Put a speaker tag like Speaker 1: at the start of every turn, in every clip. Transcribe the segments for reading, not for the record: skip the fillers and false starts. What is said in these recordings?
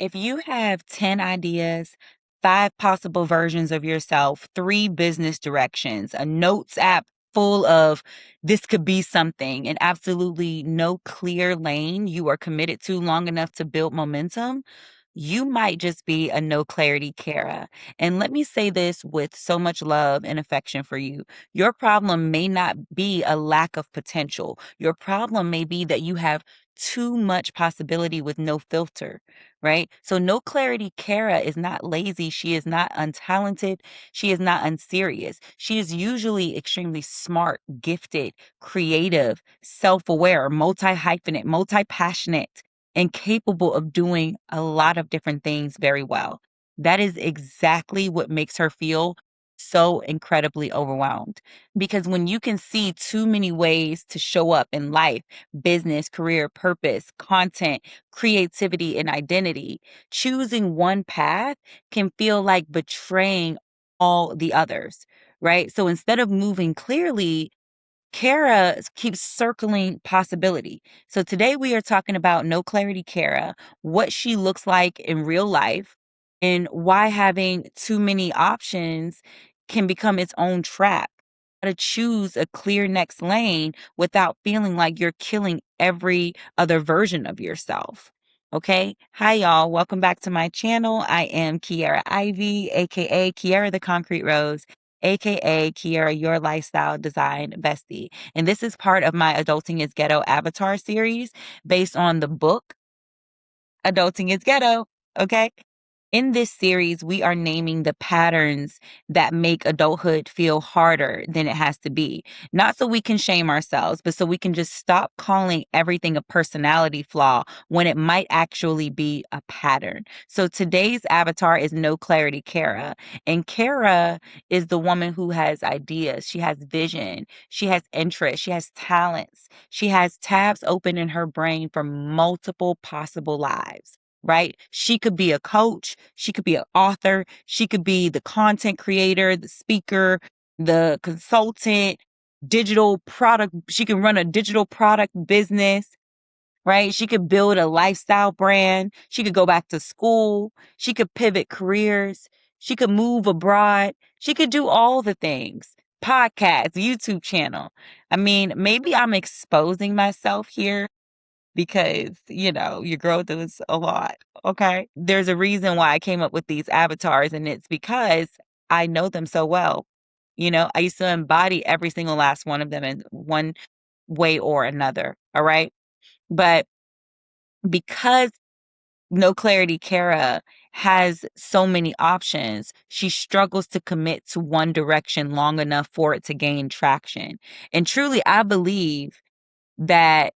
Speaker 1: If you have 10 ideas, 5 possible versions of yourself, 3 business directions, a notes app full of this could be something, and absolutely no clear lane you are committed to long enough to build momentum, you might just be a no clarity Cara. And let me say this with so much love and affection for you. Your problem may not be a lack of potential. Your problem may be that you have too much possibility with no filter, right? So no clarity Cara is not lazy. She is not untalented. She is not unserious. She is usually extremely smart, gifted, creative, self-aware, multi-hyphenate, multi-passionate, and capable of doing a lot of different things very well. That is exactly what makes her feel so incredibly overwhelmed. Because when you can see too many ways to show up in life, business, career, purpose, content, creativity, and identity, choosing one path can feel like betraying all the others, right? So instead of moving clearly, Cara keeps circling possibility. So today we are talking about No Clarity Cara, what she looks like in real life, and why having too many options can become its own trap. How to choose a clear next lane without feeling like you're killing every other version of yourself. Okay. Hi, y'all. Welcome back to my channel. I am Kiara Ivy, aka Kiara the Concrete Rose, aka Kiara, your lifestyle design bestie. And this is part of my Adulting is Ghetto Avatar series based on the book Adulting is Ghetto. Okay. In this series, we are naming the patterns that make adulthood feel harder than it has to be. Not so we can shame ourselves, but so we can just stop calling everything a personality flaw when it might actually be a pattern. So today's avatar is No Clarity Cara. And Cara is the woman who has ideas. She has vision. She has interest. She has talents. She has tabs open in her brain for multiple possible lives, right? She could be a coach, she could be an author, she could be the content creator, the speaker, the consultant, digital product. She can run a digital product business, right? She could build a lifestyle brand. She could go back to school. She could pivot careers. She could move abroad. She could do all the things. Podcast, YouTube channel. I mean, maybe I'm exposing myself here because, your growth is a lot. Okay. There's a reason why I came up with these avatars, and it's because I know them so well. I used to embody every single last one of them in one way or another. All right. But because No Clarity Cara has so many options, she struggles to commit to one direction long enough for it to gain traction. And truly, I believe that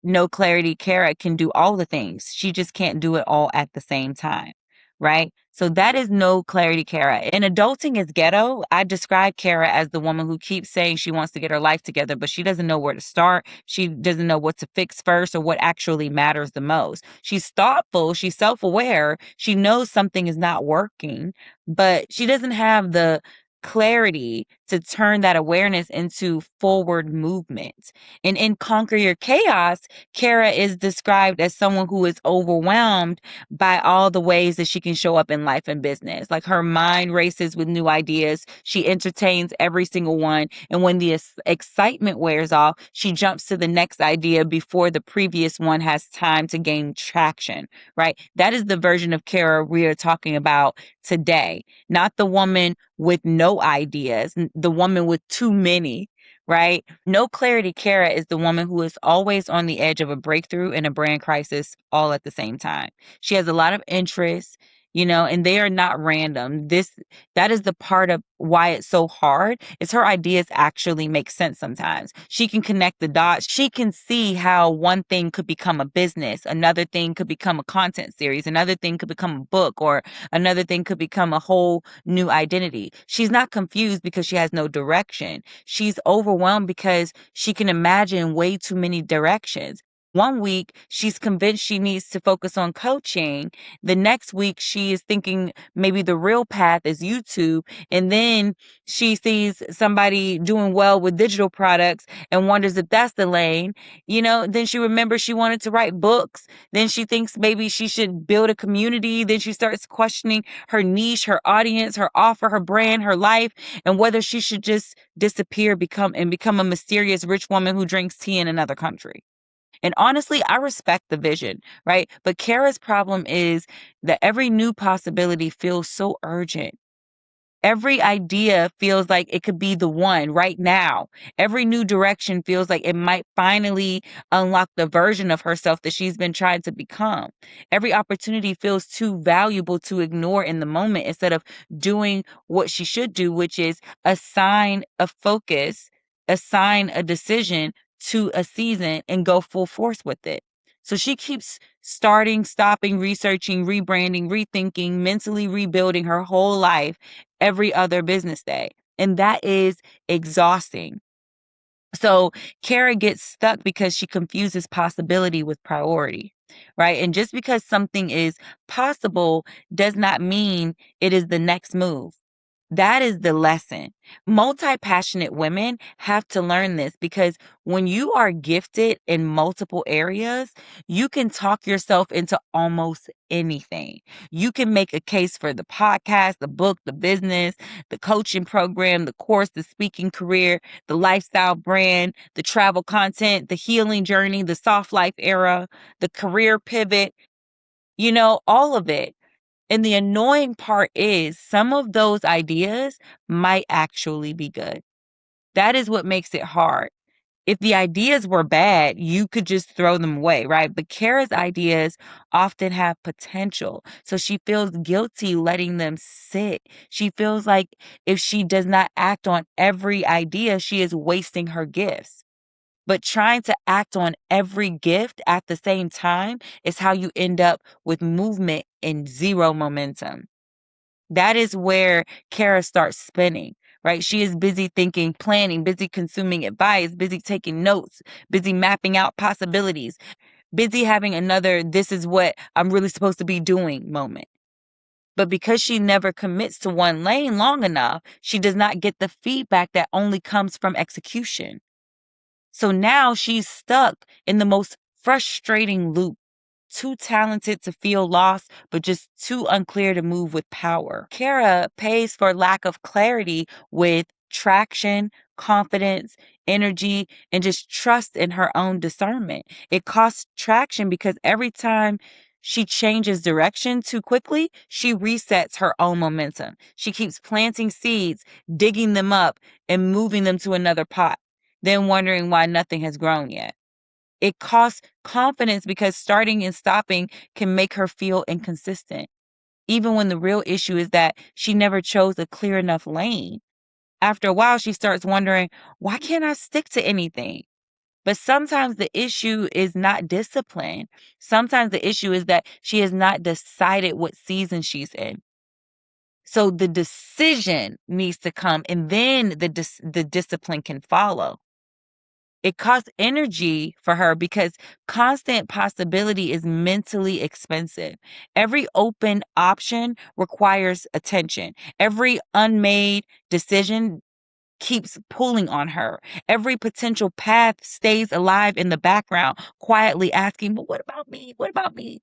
Speaker 1: No Clarity Cara can do all the things. She just can't do it all at the same time, right? So that is No Clarity Cara. In Adulting is Ghetto, I describe Cara as the woman who keeps saying she wants to get her life together, but she doesn't know where to start. She doesn't know what to fix first or what actually matters the most. She's thoughtful, she's self-aware, she knows something is not working, but she doesn't have the clarity to turn that awareness into forward movement. And in Conquer Your Chaos, Cara is described as someone who is overwhelmed by all the ways that she can show up in life and business. Like her mind races with new ideas. She entertains every single one. And when the excitement wears off, she jumps to the next idea before the previous one has time to gain traction, right? That is the version of Cara we are talking about today, not the woman with no ideas, the woman with too many, right? No Clarity Cara is the woman who is always on the edge of a breakthrough and a brand crisis all at the same time. She has a lot of interests, and they are not random. That is the part of why it's so hard. Is her ideas actually make sense sometimes. She can connect the dots. She can see how one thing could become a business, another thing could become a content series, another thing could become a book, or another thing could become a whole new identity. She's not confused because she has no direction. She's overwhelmed because she can imagine way too many directions. One week, she's convinced she needs to focus on coaching. The next week, she is thinking maybe the real path is YouTube. And then she sees somebody doing well with digital products and wonders if that's the lane. Then she remembers she wanted to write books. Then she thinks maybe she should build a community. Then she starts questioning her niche, her audience, her offer, her brand, her life, and whether she should just disappear, become a mysterious rich woman who drinks tea in another country. And honestly, I respect the vision, right? But Kara's problem is that every new possibility feels so urgent. Every idea feels like it could be the one right now. Every new direction feels like it might finally unlock the version of herself that she's been trying to become. Every opportunity feels too valuable to ignore in the moment instead of doing what she should do, which is assign a focus, assign a decision to a season and go full force with it. So she keeps starting, stopping, researching, rebranding, rethinking, mentally rebuilding her whole life every other business day. And that is exhausting. So Kara gets stuck because she confuses possibility with priority, right? And just because something is possible does not mean it is the next move. That is the lesson. Multi-passionate women have to learn this because when you are gifted in multiple areas, you can talk yourself into almost anything. You can make a case for the podcast, the book, the business, the coaching program, the course, the speaking career, the lifestyle brand, the travel content, the healing journey, the soft life era, the career pivot, all of it. And the annoying part is some of those ideas might actually be good. That is what makes it hard. If the ideas were bad, you could just throw them away, right? But Kara's ideas often have potential. So she feels guilty letting them sit. She feels like if she does not act on every idea, she is wasting her gifts. But trying to act on every gift at the same time is how you end up with movement and zero momentum. That is where Kara starts spinning, right? She is busy thinking, planning, busy consuming advice, busy taking notes, busy mapping out possibilities, busy having another, this is what I'm really supposed to be doing moment. But because she never commits to one lane long enough, she does not get the feedback that only comes from execution. So now she's stuck in the most frustrating loop. Too talented to feel lost, but just too unclear to move with power. Kara pays for lack of clarity with traction, confidence, energy, and just trust in her own discernment. It costs traction because every time she changes direction too quickly, she resets her own momentum. She keeps planting seeds, digging them up, and moving them to another pot, then wondering why nothing has grown yet. It costs confidence because starting and stopping can make her feel inconsistent, even when the real issue is that she never chose a clear enough lane. After a while, she starts wondering, why can't I stick to anything? But sometimes the issue is not discipline. Sometimes the issue is that she has not decided what season she's in. So the decision needs to come, and then the discipline can follow. It costs energy for her because constant possibility is mentally expensive. Every open option requires attention. Every unmade decision keeps pulling on her. Every potential path stays alive in the background, quietly asking, but what about me? What about me?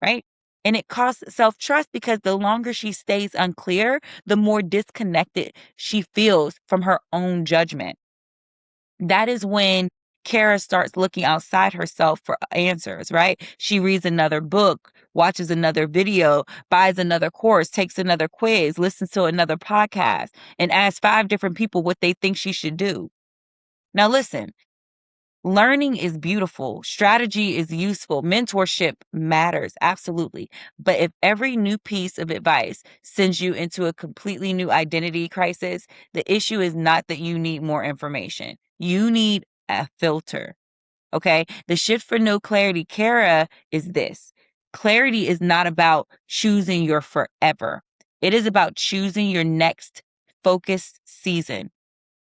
Speaker 1: Right? And it costs self trust because the longer she stays unclear, the more disconnected she feels from her own judgment. That is when Kara starts looking outside herself for answers, right? She reads another book, watches another video, buys another course, takes another quiz, listens to another podcast, and asks 5 different people what they think she should do. Now, listen, learning is beautiful, strategy is useful, mentorship matters, absolutely. But if every new piece of advice sends you into a completely new identity crisis, the issue is not that you need more information. You need a filter. Okay. The shift for No Clarity Cara is this: clarity is not about choosing your forever, it is about choosing your next focused season.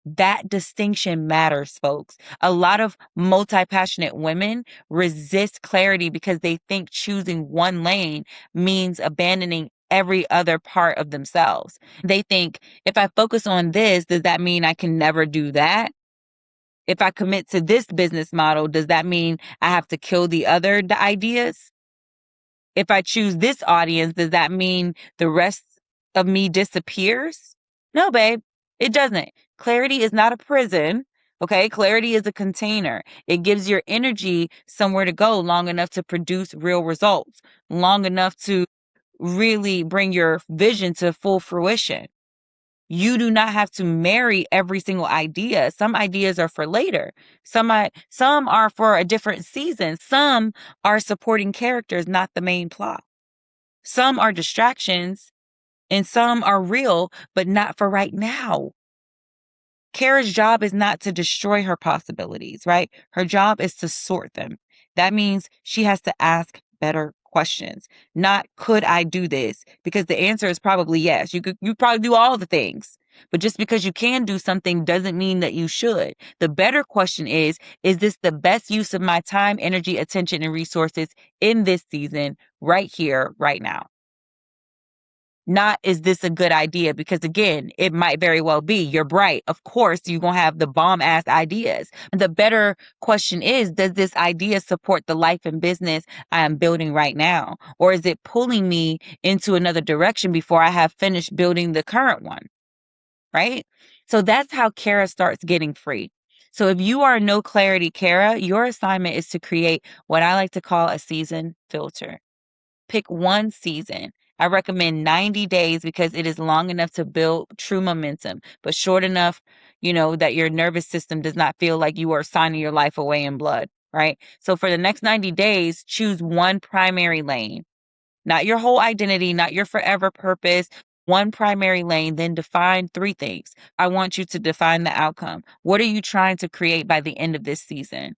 Speaker 1: That distinction matters, folks. A lot of multi-passionate women resist clarity because they think choosing one lane means abandoning every other part of themselves. They think, if I focus on this, does that mean I can never do that? If I commit to this business model, does that mean I have to kill the other ideas? If I choose this audience, does that mean the rest of me disappears? No, babe, it doesn't. Clarity is not a prison. Okay. Clarity is a container. It gives your energy somewhere to go long enough to produce real results, long enough to really bring your vision to full fruition. You do not have to marry every single idea. Some ideas are for later. Some are for a different season. Some are supporting characters, not the main plot. Some are distractions and some are real, but not for right now. Kara's job is not to destroy her possibilities, right? Her job is to sort them. That means she has to ask better questions. Not could I do this? Because the answer is probably yes. You probably do all the things. But just because you can do something doesn't mean that you should. The better question is this the best use of my time, energy, attention, and resources in this season, right here, right now? Not, is this a good idea? Because again, it might very well be. You're bright. Of course, you're going to have the bomb ass ideas. The better question is, does this idea support the life and business I am building right now? Or is it pulling me into another direction before I have finished building the current one? Right? So that's how Kara starts getting free. So if you are No Clarity Cara, your assignment is to create what I like to call a season filter. Pick one season. I recommend 90 days because it is long enough to build true momentum, but short enough, that your nervous system does not feel like you are signing your life away in blood, right? So for the next 90 days, choose one primary lane, not your whole identity, not your forever purpose. One primary lane, then define three things. I want you to define the outcome. What are you trying to create by the end of this season?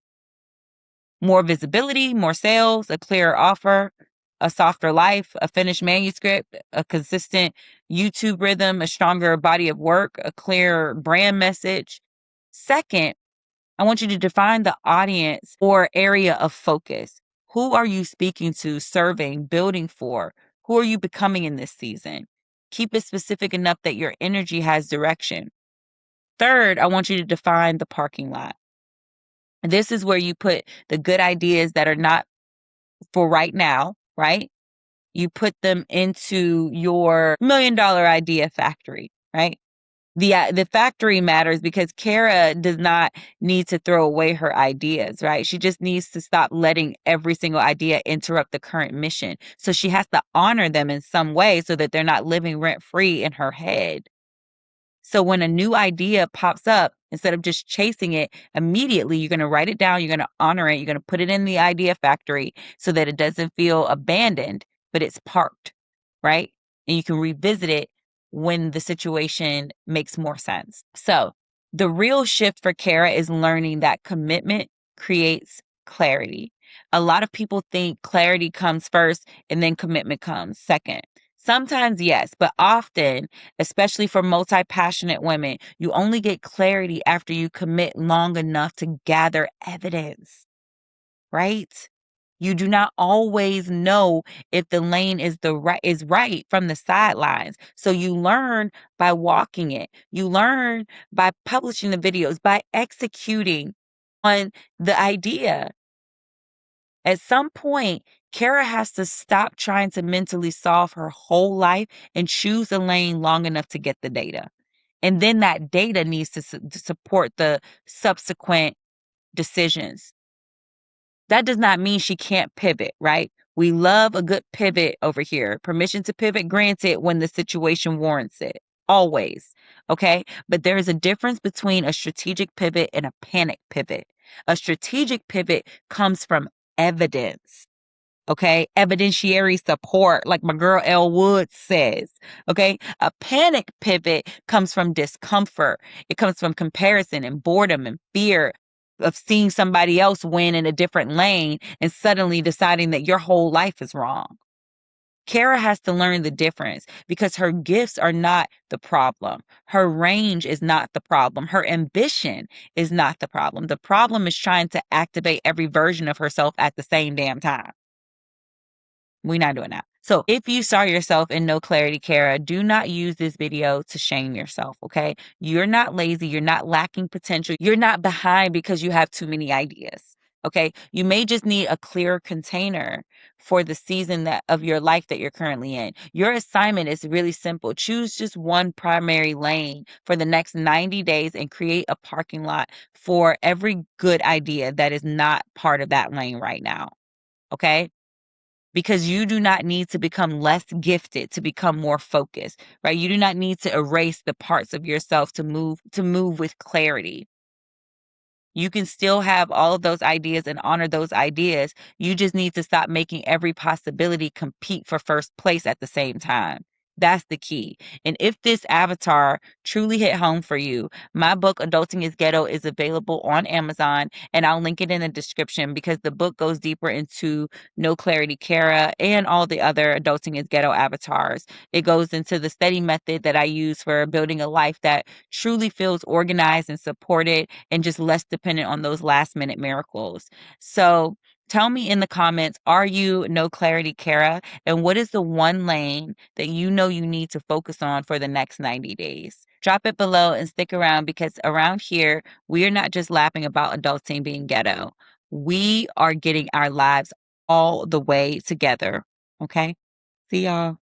Speaker 1: More visibility, more sales, a clearer offer, a softer life, a finished manuscript, a consistent YouTube rhythm, a stronger body of work, a clear brand message. Second, I want you to define the audience or area of focus. Who are you speaking to, serving, building for? Who are you becoming in this season? Keep it specific enough that your energy has direction. Third, I want you to define the parking lot. This is where you put the good ideas that are not for right now, right? You put them into your $1 million idea factory, right? The factory matters because Kara does not need to throw away her ideas, right? She just needs to stop letting every single idea interrupt the current mission. So she has to honor them in some way so that they're not living rent free in her head. So when a new idea pops up, instead of just chasing it immediately, you're going to write it down, you're going to honor it, you're going to put it in the idea factory so that it doesn't feel abandoned, but it's parked, right? And you can revisit it when the situation makes more sense. So the real shift for Kara is learning that commitment creates clarity. A lot of people think clarity comes first and then commitment comes second. Sometimes, yes, but often, especially for multi-passionate women, you only get clarity after you commit long enough to gather evidence, right? You do not always know if the lane is right from the sidelines. So you learn by walking it. You learn by publishing the videos, by executing on the idea. At some point, Kara has to stop trying to mentally solve her whole life and choose a lane long enough to get the data. And then that data needs to support the subsequent decisions. That does not mean she can't pivot, right? We love a good pivot over here. Permission to pivot granted when the situation warrants it. Always. Okay. But there is a difference between a strategic pivot and a panic pivot. A strategic pivot comes from evidence. Okay. Evidentiary support, like my girl Elle Woods says. Okay. A panic pivot comes from discomfort. It comes from comparison and boredom and fear of seeing somebody else win in a different lane and suddenly deciding that your whole life is wrong. Kara has to learn the difference because her gifts are not the problem. Her range is not the problem. Her ambition is not the problem. The problem is trying to activate every version of herself at the same damn time. We're not doing that. So if you saw yourself in No Clarity Cara, do not use this video to shame yourself, okay? You're not lazy. You're not lacking potential. You're not behind because you have too many ideas, okay? You may just need a clearer container for the season of your life that you're currently in. Your assignment is really simple. Choose just one primary lane for the next 90 days and create a parking lot for every good idea that is not part of that lane right now, okay? Because you do not need to become less gifted to become more focused, right? You do not need to erase the parts of yourself to move with clarity. You can still have all of those ideas and honor those ideas. You just need to stop making every possibility compete for first place at the same time. That's the key. And if this avatar truly hit home for you, my book, Adulting Is Ghetto, is available on Amazon, and I'll link it in the description because the book goes deeper into No Clarity Cara and all the other Adulting Is Ghetto avatars. It goes into the study method that I use for building a life that truly feels organized and supported and just less dependent on those last minute miracles. So tell me in the comments, are you No Clarity Cara? And what is the one lane that you know you need to focus on for the next 90 days? Drop it below and stick around because around here, we are not just laughing about adulting being ghetto. We are getting our lives all the way together. Okay? See y'all.